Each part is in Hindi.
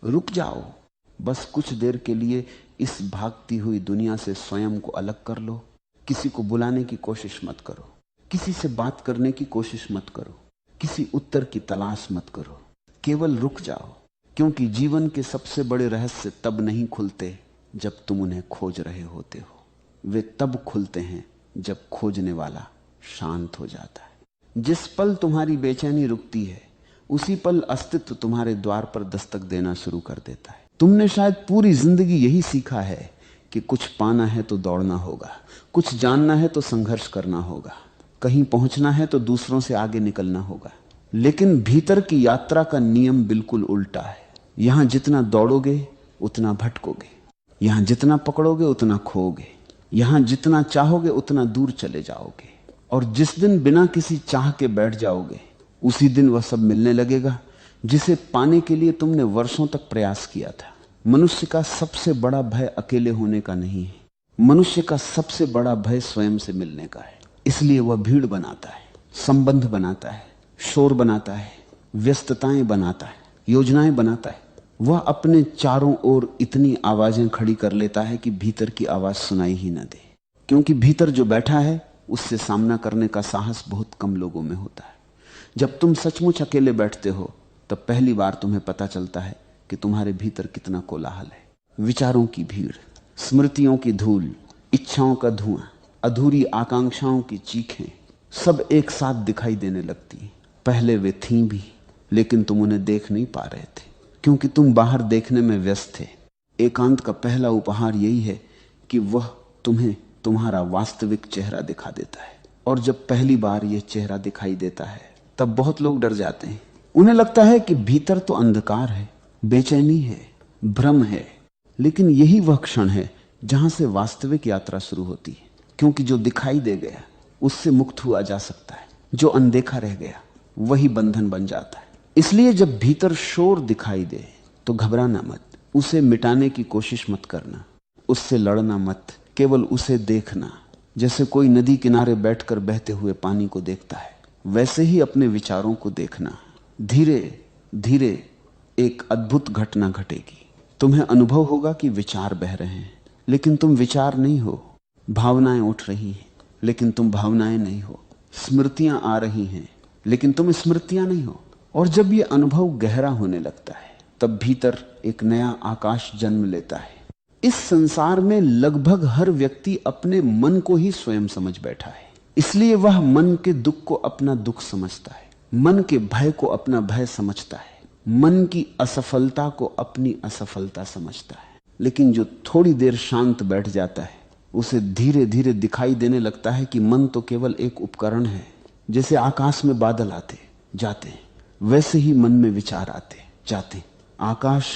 रुक जाओ, बस कुछ देर के लिए इस भागती हुई दुनिया से स्वयं को अलग कर लो। किसी को बुलाने की कोशिश मत करो, किसी से बात करने की कोशिश मत करो, किसी उत्तर की तलाश मत करो, केवल रुक जाओ। क्योंकि जीवन के सबसे बड़े रहस्य तब नहीं खुलते जब तुम उन्हें खोज रहे होते हो, वे तब खुलते हैं जब खोजने वाला शांत हो जाता है। जिस पल तुम्हारी बेचैनी रुकती है, उसी पल अस्तित्व तुम्हारे द्वार पर दस्तक देना शुरू कर देता है। तुमने शायद पूरी जिंदगी यही सीखा है कि कुछ पाना है तो दौड़ना होगा, कुछ जानना है तो संघर्ष करना होगा, कहीं पहुंचना है तो दूसरों से आगे निकलना होगा। लेकिन भीतर की यात्रा का नियम बिल्कुल उल्टा है। यहां जितना दौड़ोगे उतना भटकोगे, यहां जितना पकड़ोगे उतना खोओगे, यहां जितना चाहोगे उतना दूर चले जाओगे। और जिस दिन बिना किसी चाह के बैठ जाओगे, उसी दिन वह सब मिलने लगेगा जिसे पाने के लिए तुमने वर्षों तक प्रयास किया था। मनुष्य का सबसे बड़ा भय अकेले होने का नहीं है, मनुष्य का सबसे बड़ा भय स्वयं से मिलने का है। इसलिए वह भीड़ बनाता है, संबंध बनाता है, शोर बनाता है, व्यस्तताएं बनाता है, योजनाएं बनाता है। वह अपने चारों ओर इतनी आवाजें खड़ी कर लेता है कि भीतर की आवाज सुनाई ही न दे। क्योंकि भीतर जो बैठा है उससे सामना करने का साहस बहुत कम लोगों में होता है। जब तुम सचमुच अकेले बैठते हो तब पहली बार तुम्हें पता चलता है कि तुम्हारे भीतर कितना कोलाहल है। विचारों की भीड़, स्मृतियों की धूल, इच्छाओं का धुआं, अधूरी आकांक्षाओं की चीखें सब एक साथ दिखाई देने लगती हैं। पहले वे थीं भी, लेकिन तुम उन्हें देख नहीं पा रहे थे क्योंकि तुम बाहर देखने में व्यस्त थे। एकांत का पहला उपहार यही है कि वह तुम्हें तुम्हारा वास्तविक चेहरा दिखा देता है। और जब पहली बार यह चेहरा दिखाई देता है तब बहुत लोग डर जाते हैं। उन्हें लगता है कि भीतर तो अंधकार है, बेचैनी है, भ्रम है। लेकिन यही वह क्षण है जहां से वास्तविक यात्रा शुरू होती है। क्योंकि जो दिखाई दे गया उससे मुक्त हुआ जा सकता है, जो अनदेखा रह गया वही बंधन बन जाता है। इसलिए जब भीतर शोर दिखाई दे तो घबराना मत, उसे मिटाने की कोशिश मत करना, उससे लड़ना मत, केवल उसे देखना। जैसे कोई नदी किनारे बैठकर बहते हुए पानी को देखता है, वैसे ही अपने विचारों को देखना। धीरे धीरे एक अद्भुत घटना घटेगी। तुम्हें अनुभव होगा कि विचार बह रहे हैं, लेकिन तुम विचार नहीं हो। भावनाएं उठ रही हैं, लेकिन तुम भावनाएं नहीं हो। स्मृतियां आ रही हैं, लेकिन तुम स्मृतियां नहीं हो। और जब ये अनुभव गहरा होने लगता है तब भीतर एक नया आकाश जन्म लेता है। इस संसार में लगभग हर व्यक्ति अपने मन को ही स्वयं समझ बैठा है। इसलिए वह मन के दुख को अपना दुख समझता है, मन के भय को अपना भय समझता है, मन की असफलता को अपनी असफलता समझता है। लेकिन जो थोड़ी देर शांत बैठ जाता है उसे धीरे धीरे दिखाई देने लगता है कि मन तो केवल एक उपकरण है। जैसे आकाश में बादल आते जाते हैं, वैसे ही मन में विचार आते जाते। आकाश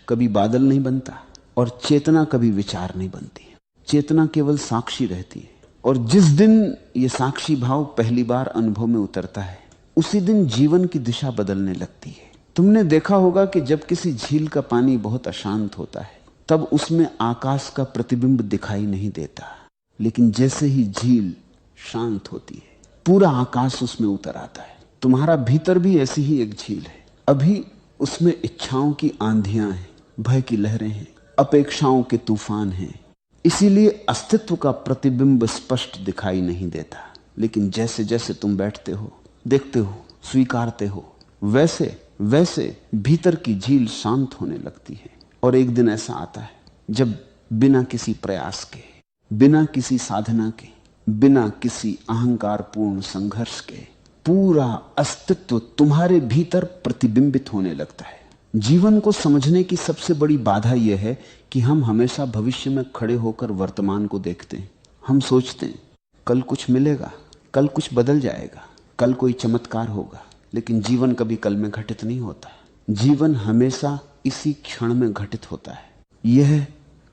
कभी बादल नहीं बनता और चेतना कभी विचार नहीं बनती। चेतना केवल साक्षी रहती है। और जिस दिन ये साक्षी भाव पहली बार अनुभव में उतरता है, उसी दिन जीवन की दिशा बदलने लगती है। तुमने देखा होगा कि जब किसी झील का पानी बहुत अशांत होता है तब उसमें आकाश का प्रतिबिंब दिखाई नहीं देता। लेकिन जैसे ही झील शांत होती है, पूरा आकाश उसमें उतर आता है। तुम्हारा भीतर भी ऐसी ही एक झील है। अभी उसमें इच्छाओं की आंधियां हैं, भय की लहरें हैं, अपेक्षाओं के तूफान हैं। इसीलिए अस्तित्व का प्रतिबिंब स्पष्ट दिखाई नहीं देता। लेकिन जैसे जैसे तुम बैठते हो, देखते हो, स्वीकारते हो, वैसे वैसे भीतर की झील शांत होने लगती है। और एक दिन ऐसा आता है जब बिना किसी प्रयास के, बिना किसी साधना के, बिना किसी अहंकारपूर्ण संघर्ष के पूरा अस्तित्व तुम्हारे भीतर प्रतिबिंबित होने लगता है। जीवन को समझने की सबसे बड़ी बाधा यह है कि हम हमेशा भविष्य में खड़े होकर वर्तमान को देखते हैं। हम सोचते हैं कल कुछ मिलेगा, कल कुछ बदल जाएगा, कल कोई चमत्कार होगा। लेकिन जीवन कभी कल में घटित नहीं होता। जीवन हमेशा इसी क्षण में घटित होता है। यह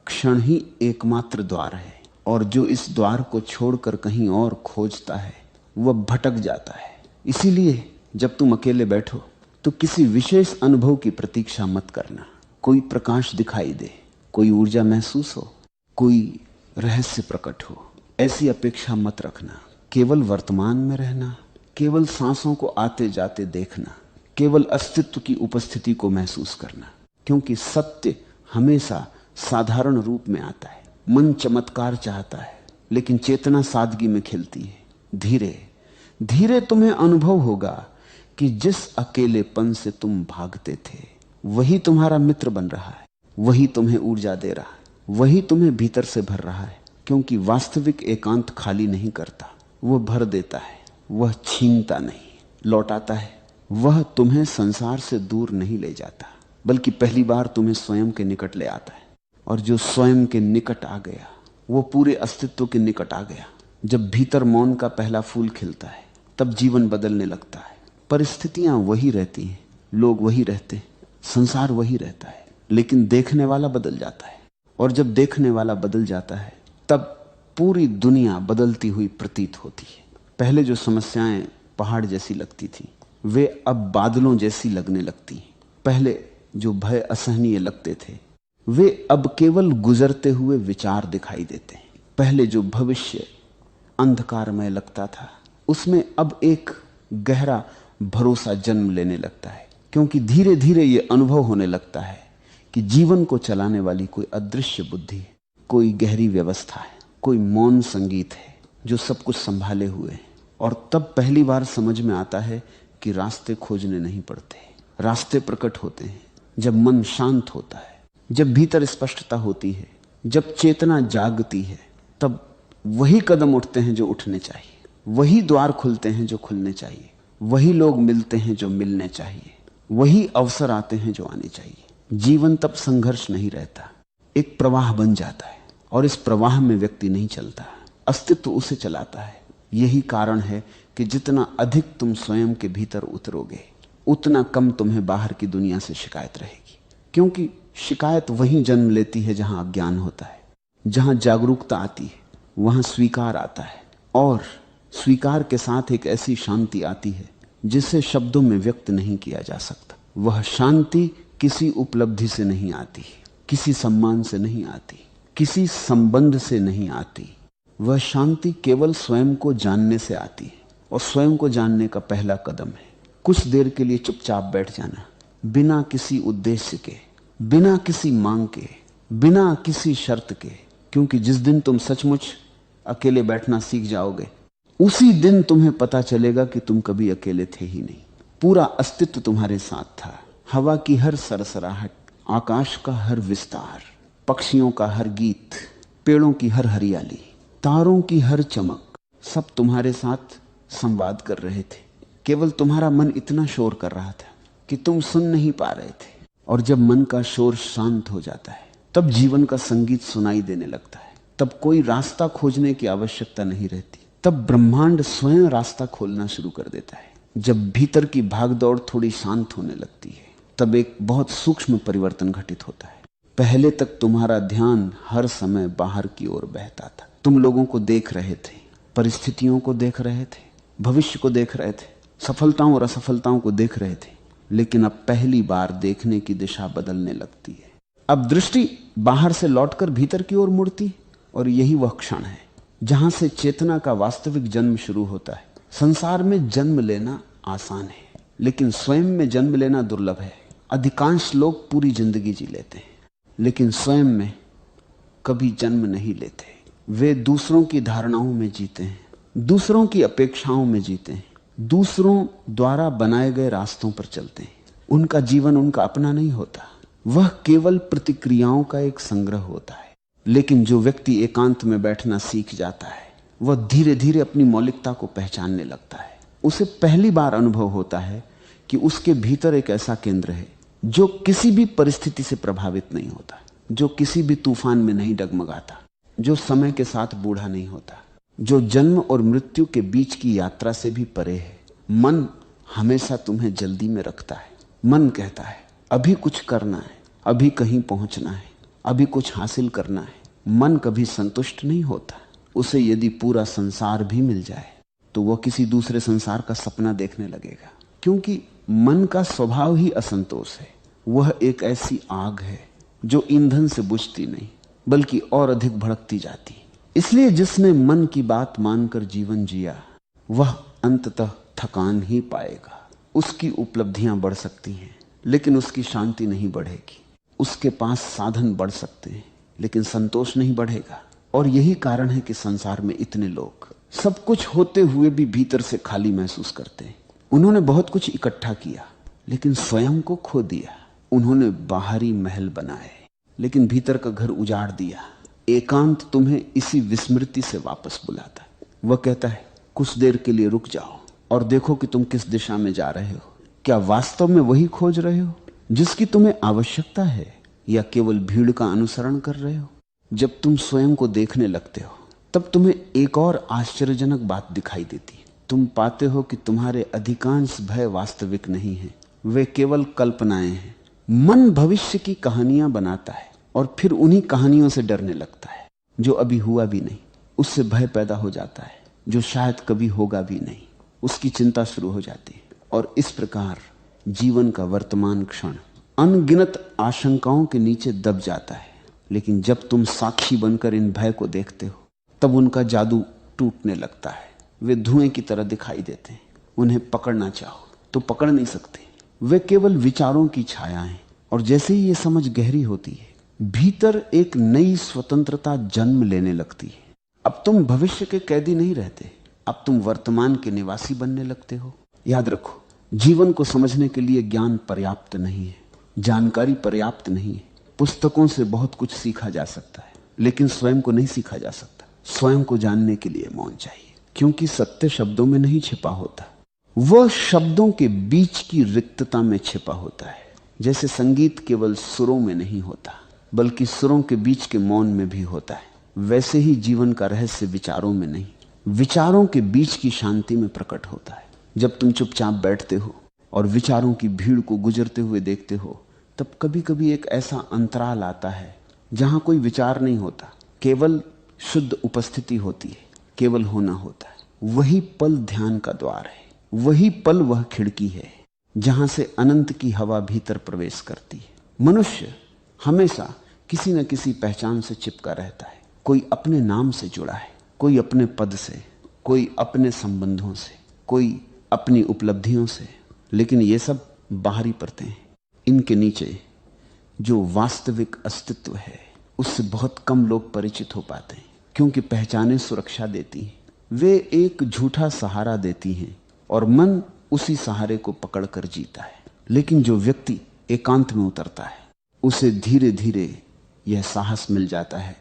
क्षण ही एकमात्र द्वार है। और जो इस द्वार को छोड़कर कहीं और खोजता है वह भटक जाता है। इसीलिए जब तुम अकेले बैठो तो किसी विशेष अनुभव की प्रतीक्षा मत करना। कोई प्रकाश दिखाई दे, कोई ऊर्जा महसूस हो, कोई रहस्य प्रकट हो, ऐसी अपेक्षा मत रखना। केवल वर्तमान में रहना, केवल सांसों को आते जाते देखना, केवल अस्तित्व की उपस्थिति को महसूस करना। क्योंकि सत्य हमेशा साधारण रूप में आता है। मन चमत्कार चाहता है, लेकिन चेतना सादगी में खिलती है। धीरे धीरे तुम्हें अनुभव होगा कि जिस अकेलेपन से तुम भागते थे वही तुम्हारा मित्र बन रहा है, वही तुम्हें ऊर्जा दे रहा है, वही तुम्हें भीतर से भर रहा है। क्योंकि वास्तविक एकांत खाली नहीं करता, वह भर देता है, वह छीनता नहीं, लौटाता है। वह तुम्हें संसार से दूर नहीं ले जाता, बल्कि पहली बार तुम्हें स्वयं के निकट ले आता है। और जो स्वयं के निकट आ गया वो पूरे अस्तित्व के निकट आ गया। जब भीतर मौन का पहला फूल खिलता है तब जीवन बदलने लगता है। परिस्थितियां वही रहती हैं, लोग वही रहते, संसार वही रहता है, लेकिन देखने वाला बदल जाता है। और जब देखने वाला बदल जाता है तब पूरी दुनिया बदलती हुई प्रतीत होती है। पहले जो समस्याएं पहाड़ जैसी लगती थी वे अब बादलों जैसी लगने लगती हैं। पहले जो भय असहनीय लगते थे वे अब केवल गुजरते हुए विचार दिखाई देते हैं। पहले जो भविष्य अंधकारमय लगता था उसमें अब एक गहरा भरोसा जन्म लेने लगता है, क्योंकि धीरे धीरे ये अनुभव होने लगता है कि जीवन को चलाने वाली कोई अदृश्य बुद्धि है, कोई गहरी व्यवस्था है, कोई मौन संगीत है जो सब कुछ संभाले हुए है। और तब पहली बार समझ में आता है कि रास्ते खोजने नहीं पड़ते, रास्ते प्रकट होते हैं जब मन शांत होता है, जब भीतर स्पष्टता होती है, जब चेतना जागती है। तब वही कदम उठते हैं जो उठने चाहिए, वही द्वार खुलते हैं जो खुलने चाहिए, वही लोग मिलते हैं जो मिलने चाहिए, वही अवसर आते हैं जो आने चाहिए। जीवन तब संघर्ष नहीं रहता, एक प्रवाह बन जाता है। और इस प्रवाह में व्यक्ति नहीं चलता, अस्तित्व उसे चलाता है। यही कारण है कि जितना अधिक तुम स्वयं के भीतर उतरोगे उतना कम तुम्हें बाहर की दुनिया से शिकायत रहेगी। क्योंकि शिकायत वहीं जन्म लेती है जहां अज्ञान होता है। जहां जागरूकता आती है वहां स्वीकार आता है, और स्वीकार के साथ एक ऐसी शांति आती है जिसे शब्दों में व्यक्त नहीं किया जा सकता। वह शांति किसी उपलब्धि से नहीं आती, किसी सम्मान से नहीं आती, किसी संबंध से नहीं आती। वह शांति केवल स्वयं को जानने से आती है। और स्वयं को जानने का पहला कदम है कुछ देर के लिए चुपचाप बैठ जाना, बिना किसी उद्देश्य के, बिना किसी मांग के, बिना किसी शर्त के। क्योंकि जिस दिन तुम सचमुच अकेले बैठना सीख जाओगे उसी दिन तुम्हें पता चलेगा कि तुम कभी अकेले थे ही नहीं। पूरा अस्तित्व तुम्हारे साथ था। हवा की हर सरसराहट, आकाश का हर विस्तार, पक्षियों का हर गीत, पेड़ों की हर हरियाली, तारों की हर चमक, सब तुम्हारे साथ संवाद कर रहे थे। केवल तुम्हारा मन इतना शोर कर रहा था कि तुम सुन नहीं पा रहे थे। और जब मन का शोर शांत हो जाता है तब जीवन का संगीत सुनाई देने लगता है। तब कोई रास्ता खोजने की आवश्यकता नहीं रहती, तब ब्रह्मांड स्वयं रास्ता खोलना शुरू कर देता है। जब भीतर की भागदौड़ थोड़ी शांत होने लगती है तब एक बहुत सूक्ष्म परिवर्तन घटित होता है। पहले तक तुम्हारा ध्यान हर समय बाहर की ओर बहता था। तुम लोगों को देख रहे थे, परिस्थितियों को देख रहे थे, भविष्य को देख रहे थे, सफलताओं और असफलताओं को देख रहे थे। लेकिन अब पहली बार देखने की दिशा बदलने लगती है। अब दृष्टि बाहर से लौटकर भीतर की ओर मुड़ती, और यही वह क्षण है जहां से चेतना का वास्तविक जन्म शुरू होता है। संसार में जन्म लेना आसान है, लेकिन स्वयं में जन्म लेना दुर्लभ है। अधिकांश लोग पूरी जिंदगी जी लेते हैं, लेकिन स्वयं में कभी जन्म नहीं लेते। वे दूसरों की धारणाओं में जीते हैं, दूसरों की अपेक्षाओं में जीते हैं, दूसरों द्वारा बनाए गए रास्तों पर चलते हैं। उनका जीवन उनका अपना नहीं होता, वह केवल प्रतिक्रियाओं का एक संग्रह होता है। लेकिन जो व्यक्ति एकांत में बैठना सीख जाता है वह धीरे धीरे अपनी मौलिकता को पहचानने लगता है। उसे पहली बार अनुभव होता है कि उसके भीतर एक ऐसा केंद्र है जो किसी भी परिस्थिति से प्रभावित नहीं होता, जो किसी भी तूफान में नहीं डगमगाता, जो समय के साथ बूढ़ा नहीं होता, जो जन्म और मृत्यु के बीच की यात्रा से भी परे है। मन हमेशा तुम्हें जल्दी में रखता है। मन कहता है अभी कुछ करना है, अभी कहीं पहुंचना है, अभी कुछ हासिल करना है। मन कभी संतुष्ट नहीं होता। उसे यदि पूरा संसार भी मिल जाए तो वह किसी दूसरे संसार का सपना देखने लगेगा, क्योंकि मन का स्वभाव ही असंतोष है। वह एक ऐसी आग है जो ईंधन से बुझती नहीं बल्कि और अधिक भड़कती जाती। इसलिए जिसने मन की बात मानकर जीवन जिया वह अंततः थकान ही पाएगा। उसकी उपलब्धियां बढ़ सकती हैं लेकिन उसकी शांति नहीं बढ़ेगी। उसके पास साधन बढ़ सकते हैं, लेकिन संतोष नहीं बढ़ेगा। और यही कारण है कि संसार में इतने लोग सब कुछ होते हुए भी भीतर से खाली महसूस करते हैं। उन्होंने बहुत कुछ इकट्ठा किया, लेकिन स्वयं को खो दिया। उन्होंने बाहरी महल बनाए, लेकिन भीतर का घर उजाड़ दिया। एकांत तुम्हें इसी विस्मृति से वापस बुलाता है। वह कहता है, कुछ देर के लिए रुक जाओ और देखो कि तुम किस दिशा में जा रहे हो। क्या वास्तव में वही खोज रहे हो जिसकी तुम्हें आवश्यकता है, या केवल भीड़ का अनुसरण कर रहे हो? जब तुम स्वयं को देखने लगते हो, तब तुम्हें एक और आश्चर्यजनक बात दिखाई देती है। तुम पाते हो कि तुम्हारे अधिकांश भय वास्तविक नहीं है, वे केवल कल्पनाएं हैं। मन भविष्य की कहानियां बनाता है और फिर उन्हीं कहानियों से डरने लगता है जो अभी हुआ भी नहीं। उससे भय पैदा हो जाता है जो शायद कभी होगा भी नहीं। उसकी चिंता शुरू हो जाती है और इस प्रकार जीवन का वर्तमान क्षण अनगिनत आशंकाओं के नीचे दब जाता है। लेकिन जब तुम साक्षी बनकर इन भय को देखते हो, तब उनका जादू टूटने लगता है। वे धुएं की तरह दिखाई देते हैं। उन्हें पकड़ना चाहो तो पकड़ नहीं सकते। वे केवल विचारों की छाया हैं। और जैसे ही ये समझ गहरी होती है, भीतर एक नई स्वतंत्रता जन्म लेने लगती है। अब तुम भविष्य के कैदी नहीं रहते, अब तुम वर्तमान के निवासी बनने लगते हो। याद रखो, जीवन को समझने के लिए ज्ञान पर्याप्त नहीं है, जानकारी पर्याप्त नहीं है। पुस्तकों से बहुत कुछ सीखा जा सकता है, लेकिन स्वयं को नहीं सीखा जा सकता। स्वयं को जानने के लिए मौन चाहिए, क्योंकि सत्य शब्दों में नहीं छिपा होता, वह शब्दों के बीच की रिक्तता में छिपा होता है। जैसे संगीत केवल सुरों में नहीं होता, बल्कि सुरों के बीच के मौन में भी होता है, वैसे ही जीवन का रहस्य विचारों में नहीं, विचारों के बीच की शांति में प्रकट होता है। जब तुम चुपचाप बैठते हो और विचारों की भीड़ को गुजरते हुए देखते हो, तब कभी कभी एक ऐसा अंतराल आता है जहां कोई विचार नहीं होता, केवल शुद्ध उपस्थिति होती है, केवल होना होता है। वही पल ध्यान का द्वार है, वही पल वह खिड़की है जहां से अनंत की हवा भीतर प्रवेश करती है। मनुष्य हमेशा किसी न किसी पहचान से चिपका रहता है। कोई अपने नाम से जुड़ा है, कोई अपने पद से, कोई अपने संबंधों से, कोई अपनी उपलब्धियों से। लेकिन ये सब बाहरी परतें हैं। इनके नीचे जो वास्तविक अस्तित्व है, उससे बहुत कम लोग परिचित हो पाते हैं, क्योंकि पहचानें सुरक्षा देती हैं, वे एक झूठा सहारा देती हैं और मन उसी सहारे को पकड़कर जीता है। लेकिन जो व्यक्ति एकांत में उतरता है, उसे धीरे धीरे यह साहस मिल जाता है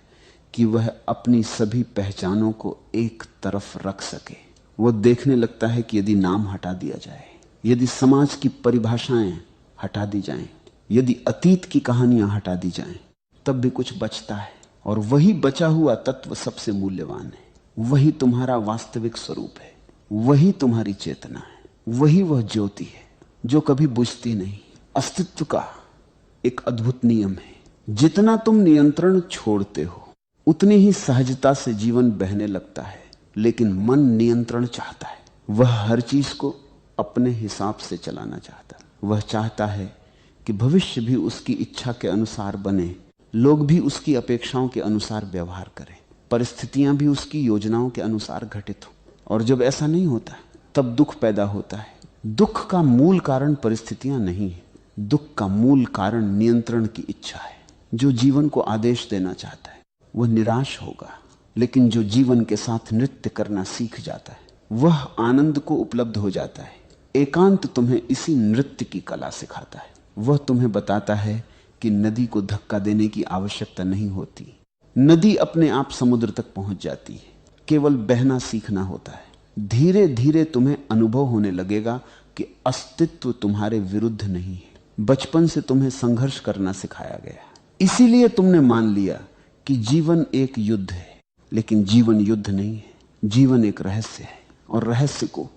कि वह अपनी सभी पहचानों को एक तरफ रख सके। वह देखने लगता है कि यदि नाम हटा दिया जाए, यदि समाज की परिभाषाएं हटा दी जाएं, यदि अतीत की कहानियां हटा दी जाएं, तब भी कुछ बचता है। और वही बचा हुआ तत्व सबसे मूल्यवान है। वही तुम्हारा वास्तविक स्वरूप है, वही तुम्हारी चेतना है, वही वह ज्योति है जो कभी बुझती नहीं। अस्तित्व का एक अद्भुत नियम है, जितना तुम नियंत्रण छोड़ते हो, उतनी ही सहजता से जीवन बहने लगता है। लेकिन मन नियंत्रण चाहता है। वह हर चीज को अपने हिसाब से चलाना चाहता है। वह चाहता है कि भविष्य भी उसकी इच्छा के अनुसार बने, लोग भी उसकी अपेक्षाओं के अनुसार व्यवहार करें, परिस्थितियां भी उसकी योजनाओं के अनुसार घटित हो। और जब ऐसा नहीं होता, तब दुख पैदा होता है। दुख का मूल कारण परिस्थितियां नहीं है, दुख का मूल कारण नियंत्रण की इच्छा है। जो जीवन को आदेश देना चाहता है वह निराश होगा, लेकिन जो जीवन के साथ नृत्य करना सीख जाता है वह आनंद को उपलब्ध हो जाता है। एकांत तुम्हें इसी नृत्य की कला सिखाता है। वह तुम्हें बताता है कि नदी को धक्का देने की आवश्यकता नहीं होती, नदी अपने आप समुद्र तक पहुंच जाती है, केवल बहना सीखना होता है। धीरे धीरे तुम्हें अनुभव होने लगेगा कि अस्तित्व तुम्हारे विरुद्ध नहीं है। बचपन से तुम्हें संघर्ष करना सिखाया गया, इसीलिए तुमने मान लिया कि जीवन एक युद्ध है। लेकिन जीवन युद्ध नहीं है, जीवन एक रहस्य है, और रहस्य को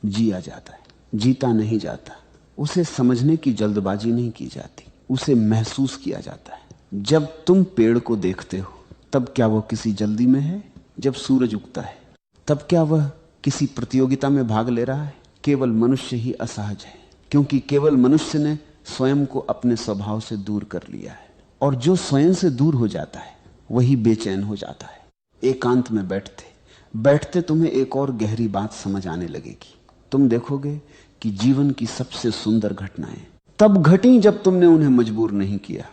जिया जाता है, जीता नहीं जाता। उसे समझने की जल्दबाजी नहीं की जाती, उसे महसूस किया जाता है। जब तुम पेड़ को देखते हो, तब क्या वह किसी जल्दी में है? जब सूरज उगता है, तब क्या वह किसी प्रतियोगिता में भाग ले रहा है? केवल मनुष्य ही असहज है, क्योंकि केवल मनुष्य ने स्वयं को अपने स्वभाव से दूर कर लिया है। और जो स्वयं से दूर हो जाता है वही बेचैन हो जाता है। एकांत में बैठते बैठते तुम्हें एक और गहरी बात समझ आने लगेगी। तुम देखोगे कि जीवन की सबसे सुंदर घटनाएं तब घटी जब तुमने उन्हें मजबूर नहीं किया,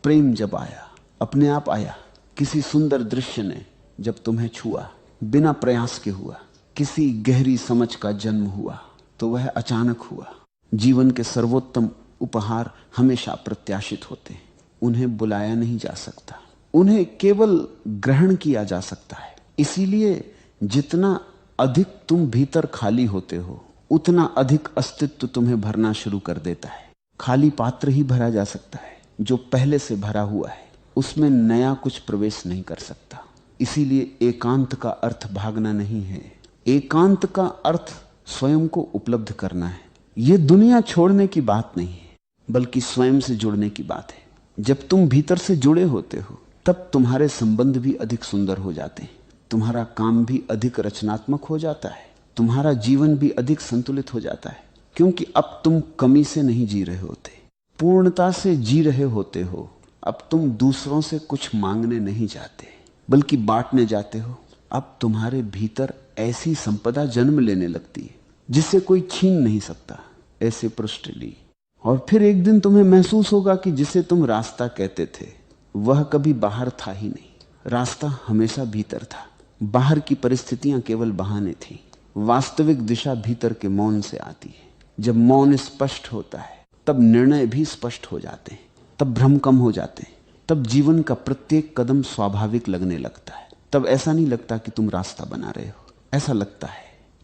प्रेम जब आया, अपने आप आया। किसी सुंदर दृश्य ने जब तुम्हें छुआ, बिना प्रयास के हुआ। किसी गहरी समझ का जन्म हुआ तो वह अचानक हुआ। जीवन के सर्वोत्तम उपहार हमेशा प्रत्याशित होते हैं, उन्हें बुलाया नहीं जा सकता, उन्हें केवल ग्रहण किया जा सकता है। इसीलिए जितना अधिक तुम भीतर खाली होते हो, उतना अधिक अस्तित्व तुम्हें भरना शुरू कर देता है। खाली पात्र ही भरा जा सकता है, जो पहले से भरा हुआ है उसमें नया कुछ प्रवेश नहीं कर सकता। इसीलिए एकांत का अर्थ भागना नहीं है, एकांत का अर्थ स्वयं को उपलब्ध करना है। यह दुनिया छोड़ने की बात नहीं है, बल्कि स्वयं से जुड़ने की बात है। जब तुम भीतर से जुड़े होते हो तब तुम्हारे संबंध भी अधिक सुंदर हो जाते हैं, तुम्हारा काम भी अधिक रचनात्मक हो जाता है, तुम्हारा जीवन भी अधिक संतुलित हो जाता है। क्योंकि अब तुम कमी से नहीं जी रहे होते, पूर्णता से जी रहे होते हो। अब तुम दूसरों से कुछ मांगने नहीं जाते, बल्कि बांटने जाते हो। अब तुम्हारे भीतर ऐसी संपदा जन्म लेने लगती है जिसे कोई छीन नहीं सकता, ऐसे पृष्ठली। और फिर एक दिन तुम्हें महसूस होगा कि जिसे तुम रास्ता कहते थे वह कभी बाहर था ही नहीं। रास्ता हमेशा भीतर था, बाहर की परिस्थितियां केवल बहाने थी। वास्तविक दिशा भीतर के मौन से आती है। जब मौन स्पष्ट होता है तब निर्णय भी स्पष्ट हो जाते हैं, तब भ्रम कम हो जाते हैं, तब जीवन का प्रत्येक कदम स्वाभाविक लगने लगता है। तब ऐसा नहीं लगता कि तुम रास्ता बना रहे हो, ऐसा लगता है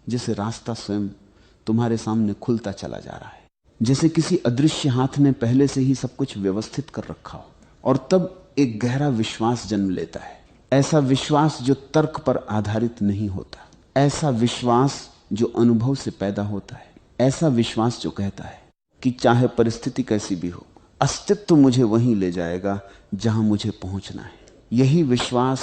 जैसे रास्ता स्वयं तुम्हारे सामने खुलता चला जा रहा है, जैसे किसी अदृश्य हाथ ने पहले से ही सब कुछ व्यवस्थित कर रखा हो। और तब एक गहरा विश्वास जन्म लेता है, ऐसा विश्वास जो तर्क पर आधारित नहीं होता, ऐसा विश्वास जो अनुभव से पैदा होता है, ऐसा विश्वास जो कहता है कि चाहे परिस्थिति कैसी भी हो, अस्तित्व मुझे वहीं ले जाएगा जहां मुझे पहुंचना है। यही विश्वास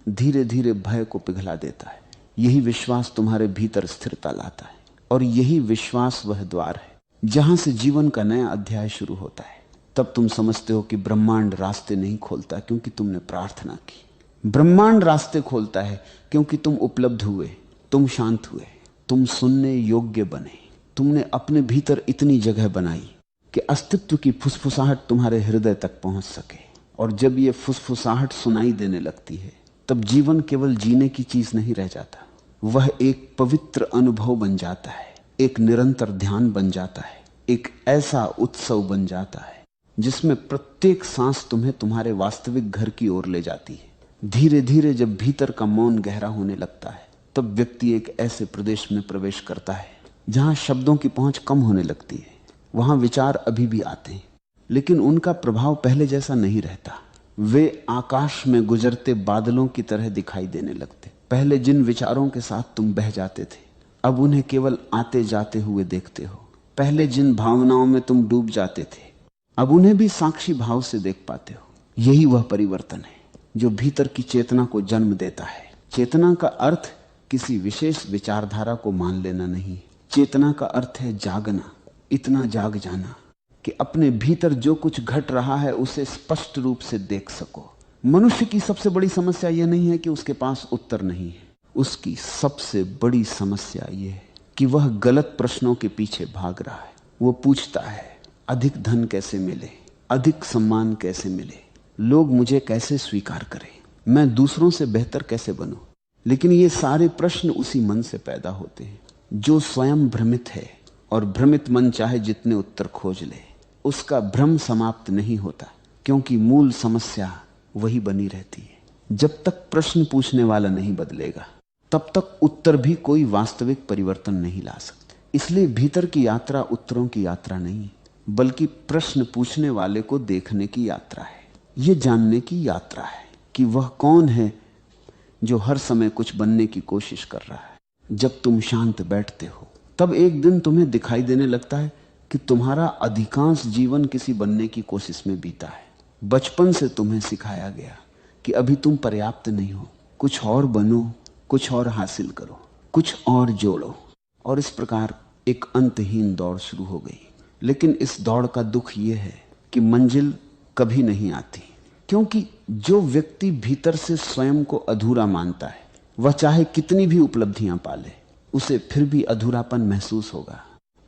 धीरे धीरे भय को पिघला देता है, यही विश्वास तुम्हारे भीतर स्थिरता लाता है। और यही विश्वास वह द्वार है जहां से जीवन का नया अध्याय शुरू होता है। तब तुम समझते हो कि ब्रह्मांड रास्ते नहीं खोलता क्योंकि तुमने प्रार्थना की, ब्रह्मांड रास्ते खोलता है क्योंकि तुम उपलब्ध हुए, तुम शांत हुए, तुम सुनने योग्य बने, तुमने अपने भीतर इतनी जगह बनाई कि अस्तित्व की फुसफुसाहट तुम्हारे हृदय तक पहुंच सके। और जब ये फुसफुसाहट सुनाई देने लगती है तब जीवन केवल जीने की चीज नहीं रह जाता, वह एक पवित्र अनुभव बन जाता है, एक निरंतर ध्यान बन जाता है, एक ऐसा उत्सव बन जाता है जिसमें प्रत्येक सांस तुम्हें तुम्हारे वास्तविक घर की ओर ले जाती है। धीरे धीरे जब भीतर का मौन गहरा होने लगता है तब व्यक्ति एक ऐसे प्रदेश में प्रवेश करता है जहां शब्दों की पहुंच कम होने लगती है। वहां विचार अभी भी आते हैं, लेकिन उनका प्रभाव पहले जैसा नहीं रहता। वे आकाश में गुजरते बादलों की तरह दिखाई देने लगते। पहले जिन विचारों के साथ तुम बह जाते थे, अब उन्हें केवल आते जाते हुए देखते हो। पहले जिन भावनाओं में तुम डूब जाते थे, अब उन्हें भी साक्षी भाव से देख पाते हो। यही वह परिवर्तन है जो भीतर की चेतना को जन्म देता है। चेतना का अर्थ किसी विशेष विचारधारा को मान लेना नहीं, चेतना का अर्थ है जागना, इतना जाग जाना कि अपने भीतर जो कुछ घट रहा है उसे स्पष्ट रूप से देख सको। मनुष्य की सबसे बड़ी समस्या यह नहीं है कि उसके पास उत्तर नहीं है, उसकी सबसे बड़ी समस्या यह है कि वह गलत प्रश्नों के पीछे भाग रहा है। वो पूछता है, अधिक धन कैसे मिले, अधिक सम्मान कैसे मिले, लोग मुझे कैसे स्वीकार करें, मैं दूसरों से बेहतर कैसे बनूं। लेकिन ये सारे प्रश्न उसी मन से पैदा होते हैं जो स्वयं भ्रमित है। और भ्रमित मन चाहे जितने उत्तर खोज ले, उसका भ्रम समाप्त नहीं होता, क्योंकि मूल समस्या वही बनी रहती है। जब तक प्रश्न पूछने वाला नहीं बदलेगा तब तक उत्तर भी कोई वास्तविक परिवर्तन नहीं ला सकते। इसलिए भीतर की यात्रा उत्तरों की यात्रा नहीं, बल्कि प्रश्न पूछने वाले को देखने की यात्रा है। यह जानने की यात्रा है कि वह कौन है जो हर समय कुछ बनने की कोशिश कर रहा है। जब तुम शांत बैठते हो तब एक दिन तुम्हें दिखाई देने लगता है कि तुम्हारा अधिकांश जीवन किसी बनने की कोशिश में बीता है। बचपन से तुम्हें सिखाया गया कि अभी तुम पर्याप्त नहीं हो, कुछ और बनो, कुछ और हासिल करो, कुछ और जोड़ो। और इस प्रकार एक अंतहीन दौड़ शुरू हो गई। लेकिन इस दौड़ का दुख यह है कि मंजिल कभी नहीं आती, क्योंकि जो व्यक्ति भीतर से स्वयं को अधूरा मानता है वह चाहे कितनी भी उपलब्धियां पाले, उसे फिर भी अधूरापन महसूस होगा।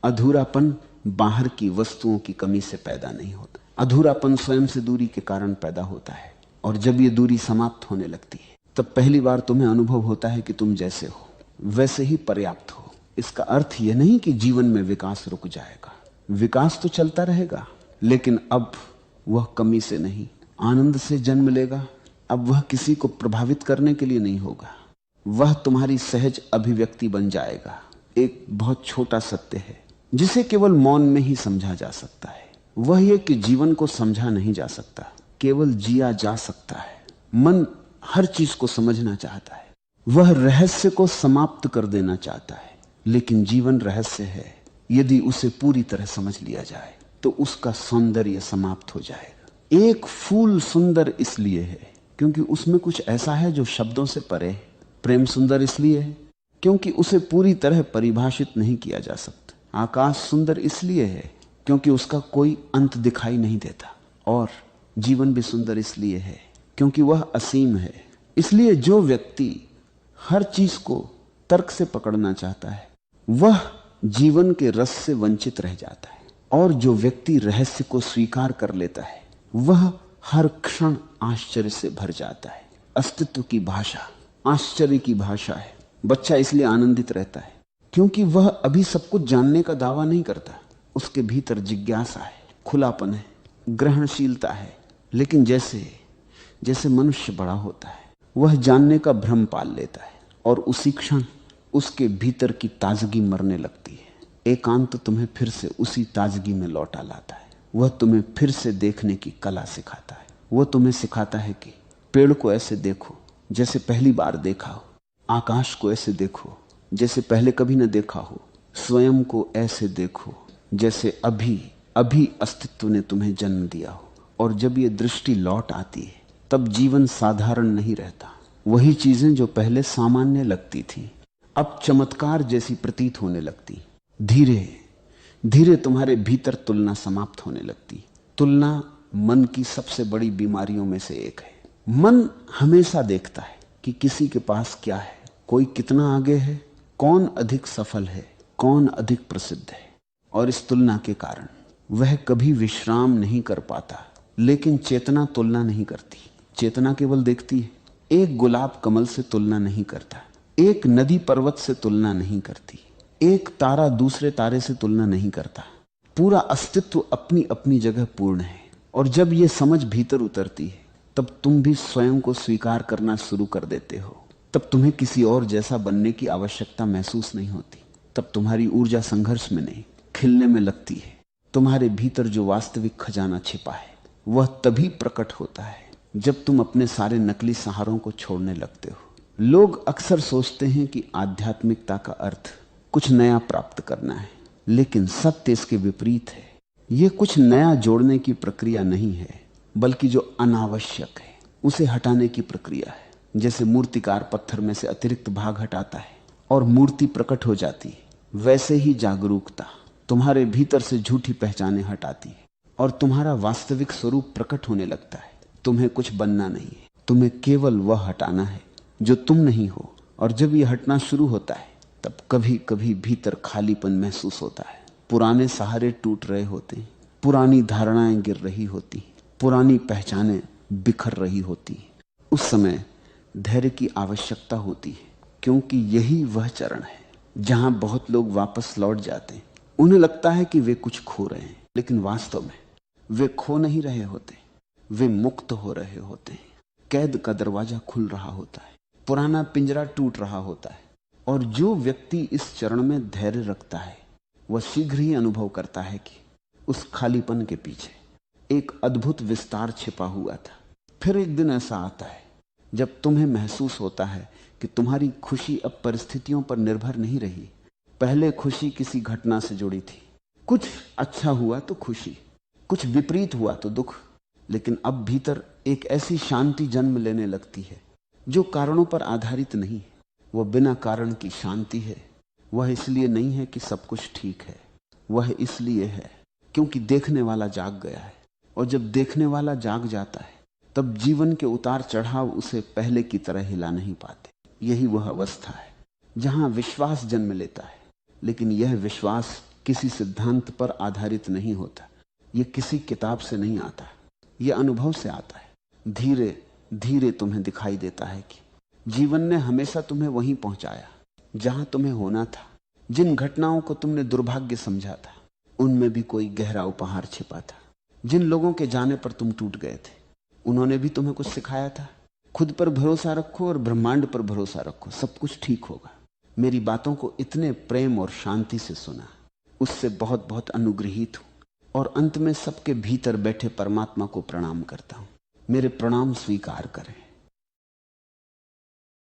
अधूरापन बाहर की वस्तुओं की कमी से पैदा नहीं होता, अधूरापन स्वयं से दूरी के कारण पैदा होता है, और जब ये दूरी समाप्त होने लगती है तब पहली बार तुम्हें अनुभव होता है कि तुम जैसे हो वैसे ही पर्याप्त हो। इसका अर्थ यह नहीं कि जीवन में विकास रुक जाएगा, विकास तो चलता रहेगा, लेकिन अब वह कमी से नहीं, आनंद से जन्म लेगा। अब वह किसी को प्रभावित करने के लिए नहीं होगा, वह तुम्हारी सहज अभिव्यक्ति बन जाएगा। एक बहुत छोटा सत्य है जिसे केवल मौन में ही समझा जा सकता है, वह यह कि जीवन को समझा नहीं जा सकता, केवल जिया जा सकता है। मन हर चीज को समझना चाहता है, वह रहस्य को समाप्त कर देना चाहता है, लेकिन जीवन रहस्य है। यदि उसे पूरी तरह समझ लिया जाए तो उसका सौंदर्य समाप्त हो जाएगा। एक फूल सुंदर इसलिए है क्योंकि उसमें कुछ ऐसा है जो शब्दों से परे है। प्रेम सुंदर इसलिए है क्योंकि उसे पूरी तरह परिभाषित नहीं किया जा सकता। आकाश सुंदर इसलिए है क्योंकि उसका कोई अंत दिखाई नहीं देता। और जीवन भी सुंदर इसलिए है क्योंकि वह असीम है। इसलिए जो व्यक्ति हर चीज को तर्क से पकड़ना चाहता है वह जीवन के रस से वंचित रह जाता है, और जो व्यक्ति रहस्य को स्वीकार कर लेता है वह हर क्षण आश्चर्य से भर जाता है। अस्तित्व की भाषा आश्चर्य की भाषा है। बच्चा इसलिए आनंदित रहता है क्योंकि वह अभी सब कुछ जानने का दावा नहीं करता, उसके भीतर जिज्ञासा है, खुलापन है, ग्रहणशीलता है। लेकिन जैसे जैसे मनुष्य बड़ा होता है वह जानने का भ्रम पाल लेता है, और उसी क्षण उसके भीतर की ताजगी मरने लगती है। एकांत तुम्हें फिर से उसी ताजगी में लौटा लाता है। वह तुम्हें फिर से देखने की कला सिखाता है। वह तुम्हें सिखाता है कि पेड़ को ऐसे देखो जैसे पहली बार देखा हो, आकाश को ऐसे देखो जैसे पहले कभी न देखा हो, स्वयं को ऐसे देखो जैसे अभी अभी अस्तित्व ने तुम्हें जन्म दिया हो। और जब ये दृष्टि लौट आती है तब जीवन साधारण नहीं रहता। वही चीजें जो पहले सामान्य लगती थी अब चमत्कार जैसी प्रतीत होने लगती। धीरे धीरे तुम्हारे भीतर तुलना समाप्त होने लगती। तुलना मन की सबसे बड़ी बीमारियों में से एक है। मन हमेशा देखता है कि किसी के पास क्या है, कोई कितना आगे है, कौन अधिक सफल है, कौन अधिक प्रसिद्ध है। और इस तुलना के कारण वह कभी विश्राम नहीं कर पाता। लेकिन चेतना तुलना नहीं करती, चेतना केवल देखती है। एक गुलाब कमल से तुलना नहीं करता, एक नदी पर्वत से तुलना नहीं करती, एक तारा दूसरे तारे से तुलना नहीं करता। पूरा अस्तित्व अपनी अपनी जगह पूर्ण है। और जब यह समझ भीतर उतरती है तब तुम भी स्वयं को स्वीकार करना शुरू कर देते हो। तब तुम्हें किसी और जैसा बनने की आवश्यकता महसूस नहीं होती। तब तुम्हारी ऊर्जा संघर्ष में नहीं, खिलने में लगती है। तुम्हारे भीतर जो वास्तविक खजाना छिपा है वह तभी प्रकट होता है जब तुम अपने सारे नकली सहारों को छोड़ने लगते हो। लोग अक्सर सोचते हैं कि आध्यात्मिकता का अर्थ कुछ नया प्राप्त करना है, लेकिन सत्य इसके विपरीत है। यह कुछ नया जोड़ने की प्रक्रिया नहीं है, बल्कि जो अनावश्यक है उसे हटाने की प्रक्रिया है। जैसे मूर्तिकार पत्थर में से अतिरिक्त भाग हटाता है और मूर्ति प्रकट हो जाती है, वैसे ही जागरूकता तुम्हारे भीतर से झूठी पहचाने हटाती है और तुम्हारा वास्तविक स्वरूप प्रकट होने लगता है। तुम्हें कुछ बनना नहीं है, तुम्हें केवल वह हटाना है जो तुम नहीं हो। और जब यह हटना शुरू होता है तब कभी कभी भीतर खालीपन महसूस होता है। पुराने सहारे टूट रहे होते हैं, पुरानी धारणाएं गिर रही होती, पुरानी पहचानें बिखर रही होती। उस समय धैर्य की आवश्यकता होती है, क्योंकि यही वह चरण है जहां बहुत लोग वापस लौट जाते हैं। उन्हें लगता है कि वे कुछ खो रहे हैं, लेकिन वास्तव में वे खो नहीं रहे होते, वे मुक्त हो रहे होते हैं। कैद का दरवाजा खुल रहा होता है, पुराना पिंजरा टूट रहा होता है। और जो व्यक्ति इस चरण में धैर्य रखता है वह शीघ्र ही अनुभव करता है कि उस खालीपन के पीछे एक अद्भुत विस्तार छिपा हुआ था। फिर एक दिन ऐसा आता है जब तुम्हें महसूस होता है कि तुम्हारी खुशी अब परिस्थितियों पर निर्भर नहीं रही। पहले खुशी किसी घटना से जुड़ी थी, कुछ अच्छा हुआ तो खुशी, कुछ विपरीत हुआ तो दुख। लेकिन अब भीतर एक ऐसी शांति जन्म लेने लगती है जो कारणों पर आधारित नहीं है। वह बिना कारण की शांति है। वह इसलिए नहीं है कि सब कुछ ठीक है, वह इसलिए है क्योंकि देखने वाला जाग गया है। और जब देखने वाला जाग जाता है तब जीवन के उतार चढ़ाव उसे पहले की तरह हिला नहीं पाते। यही वह अवस्था है जहां विश्वास जन्म लेता है, लेकिन यह विश्वास किसी सिद्धांत पर आधारित नहीं होता। ये किसी किताब से नहीं आता, ये अनुभव से आता है। धीरे धीरे तुम्हें दिखाई देता है कि जीवन ने हमेशा तुम्हें वहीं पहुंचाया जहां तुम्हें होना था। जिन घटनाओं को तुमने दुर्भाग्य समझा था, उनमें भी कोई गहरा उपहार छिपा था। जिन लोगों के जाने पर तुम टूट गए थे, उन्होंने भी तुम्हें कुछ सिखाया था। खुद पर भरोसा रखो और ब्रह्मांड पर भरोसा रखो, सब कुछ ठीक होगा। मेरी बातों को इतने प्रेम और शांति से सुना, उससे बहुत बहुत अनुग्रहित हूं। और अंत में सबके भीतर बैठे परमात्मा को प्रणाम करता हूं। मेरे प्रणाम स्वीकार करें।